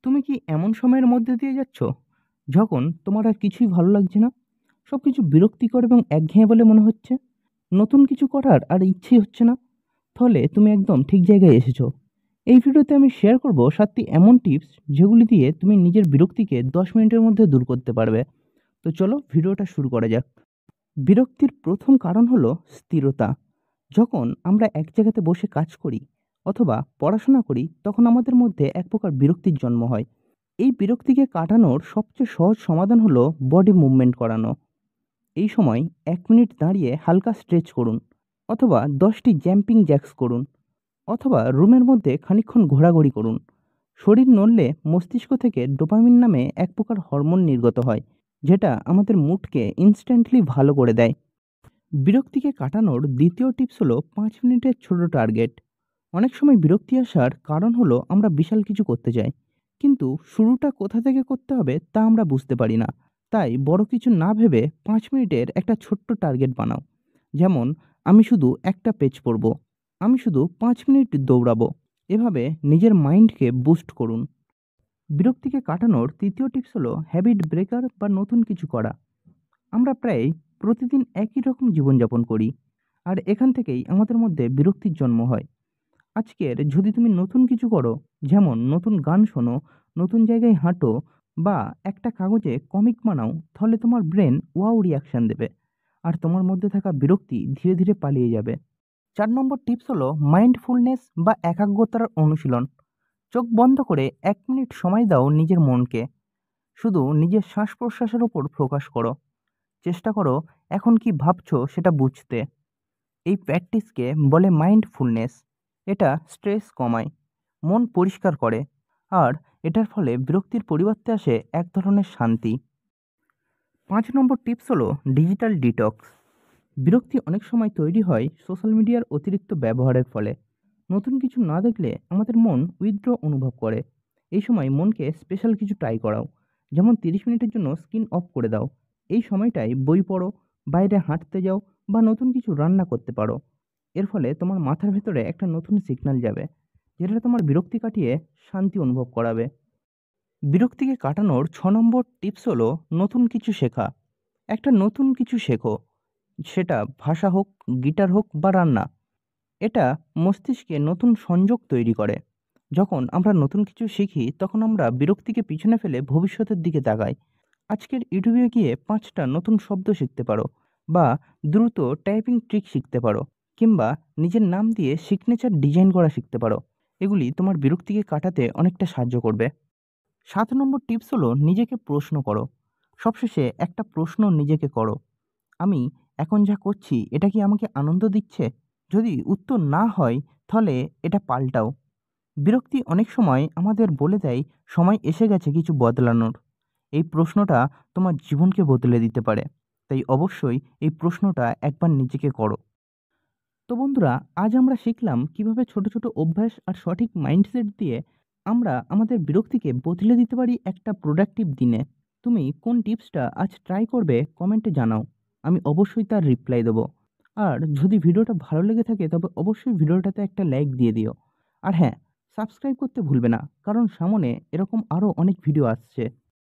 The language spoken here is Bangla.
তুমি কি এমন সময়ের মধ্যে দিয়ে যাচ্ছ যখন তোমার আর কিছুই ভালো লাগছে না? সবকিছু বিরক্তিকর এবং একঘেয়ে বলে মনে হচ্ছে। নতুন কিছু করার আর ইচ্ছেই হচ্ছে না। তাহলে তুমি একদম ঠিক জায়গায় এসেছো। এই ভিডিওতে আমি শেয়ার করব 7টি এমন টিপস যেগুলি দিয়ে তুমি নিজের বিরক্তিকে 10 মিনিটের মধ্যে দূর করতে পারবে। তো চলো ভিডিওটা শুরু করা যাক। বিরক্তির প্রথম কারণ হলো স্থিরতা। যখন আমরা এক জায়গাতে বসে কাজ করি অথবা পড়াশোনা করি তখন আমাদের মধ্যে এক প্রকার বিরক্তির জন্ম হয়। এই বিরক্তিকে কাটানোর সবচেয়ে সহজ সমাধান হলো বডি মুভমেন্ট করানো। এই সময় 1 মিনিট দাঁড়িয়ে হালকা স্ট্রেচ করুন, অথবা 10টি জাম্পিং জ্যাক্স করুন, অথবা রুমের মধ্যে খানিকক্ষণ ঘোরাঘুরি করুন। শরীর নড়লে মস্তিষ্ক থেকে ডোপামিন নামে এক প্রকার হরমোন নির্গত হয়, যেটা আমাদের মুডকে ইনস্ট্যান্টলি ভালো করে দেয়। বিরক্তিকে কাটানোর দ্বিতীয় টিপস হলো 5 মিনিটের ছোট টার্গেট। অনেক সময় বিরক্তি আসার কারণ হলো আমরা বিশাল কিছু করতে চাই, কিন্তু শুরুটা কোথা থেকে করতে হবে তা আমরা বুঝতে পারি না। তাই বড় কিছু না ভেবে 5 মিনিটের একটা ছোট্ট টার্গেট বানাও। যেমন, আমি শুধু একটা পেজ পড়ব, আমি শুধু 5 মিনিট দৌড়াবো। এভাবে নিজের মাইন্ডকে বুস্ট করুন। বিরক্তিকে কাটানোর তৃতীয় টিপস হলো হ্যাবিট ব্রেকার বা নতুন কিছু করা। আমরা প্রায় প্রতিদিন একই রকম জীবনযাপন করি, আর এখান থেকেই আমাদের মধ্যে বিরক্তির জন্ম হয়। আজকের যদি তুমি নতুন কিছু করো, যেমন নতুন গান শোনো, নতুন জায়গায় হাঁটো, বা একটা কাগজে কমিক বানাও, তাহলে তোমার ব্রেন ওয়াও রিয়াকশন দেবে, আর তোমার মধ্যে থাকা বিরক্তি ধীরে ধীরে পালিয়ে যাবে। 4 নম্বর টিপস হলো মাইন্ডফুলনেস বা একাগ্রতার অনুশীলন। চোখ বন্ধ করে 1 মিনিট সময় দাও নিজের মনকে। শুধু নিজের শ্বাস প্রশ্বাসের ওপর ফোকাস করো। চেষ্টা করো এখন কি ভাবছো সেটা বুঝতে। এই প্র্যাকটিসকে বলে মাইন্ডফুলনেস। এটা স্ট্রেস কমায়, মন পরিষ্কার করে, আর এটার ফলে বিরক্তির পরিবর্তে আসে এক ধরনের শান্তি। 5 নম্বর টিপস হলো ডিজিটাল ডিটক্স। বিরক্তি অনেক সময় তৈরি হয় সোশ্যাল মিডিয়ার অতিরিক্ত ব্যবহারের ফলে। নতুন কিছু না দেখলে আমাদের মন উইথড্র অনুভব করে। এই সময় মনকে স্পেশাল কিছু ট্রাই করাও, যেমন 30 মিনিটের জন্য স্ক্রিন অফ করে দাও। এই সময়টায় বই পড়ো, বাইরে হাঁটতে যাও, বা নতুন কিছু রান্না করতে পারো। এর ফলে তোমার মাথার ভেতরে একটা নতুন সিগন্যাল যাবে, যেটা তোমার বিরক্তি কাটিয়ে শান্তি অনুভব করাবে। বিরক্তিকে কাটানোর 6 নম্বর টিপস হলো নতুন কিছু শেখা। একটা নতুন কিছু শেখো, সেটা ভাষা হোক, গিটার হোক বা রান্না। এটা মস্তিষ্কে নতুন সংযোগ তৈরি করে। যখন আমরা নতুন কিছু শিখি তখন আমরা বিরক্তিকে পিছনে ফেলে ভবিষ্যতের দিকে তাকাই। আজকের ইউটিউবে গিয়ে 5টা নতুন শব্দ শিখতে পারো, বা দ্রুত টাইপিং ট্রিক শিখতে পারো, কিংবা নিজের নাম দিয়ে সিগনেচার ডিজাইন করা শিখতে পারো। এগুলি তোমার বিরক্তিকে কাটাতে অনেকটা সাহায্য করবে। 7 নম্বর টিপস হলো নিজেকে প্রশ্ন করো। সবশেষে একটা প্রশ্ন নিজেকে করো: আমি এখন যা করছি এটা কি আমাকে আনন্দ দিচ্ছে? যদি উত্তর না হয়, তাহলে এটা পাল্টাও। বিরক্তি অনেক সময় আমাদের বলে দেয় সময় এসে গেছে কিছু বদলানোর। এই প্রশ্নটা তোমার জীবনকে বদলে দিতে পারে। তাই অবশ্যই এই প্রশ্নটা একবার নিজেকে করো। তো বন্ধুরা, আজ আমরা শিখলাম কিভাবে ছোট ছোট অভ্যাস আর সঠিক মাইন্ডসেট দিয়ে আমরা আমাদের বিরক্তিকে বদলে দিতে পারি একটা প্রোডাক্টিভ দিনে। তুমি কোন টিপসটা আজ ট্রাই করবে কমেন্টে জানাও, আমি অবশ্যই তার রিপ্লাই দেবো। আর যদি ভিডিওটা ভালো লেগে থাকে তবে অবশ্যই ভিডিওটাতে একটা লাইক দিয়ে দিও। আর হ্যাঁ, সাবস্ক্রাইব করতে ভুলবে না, কারণ সামনে এরকম আরও অনেক ভিডিও আসছে।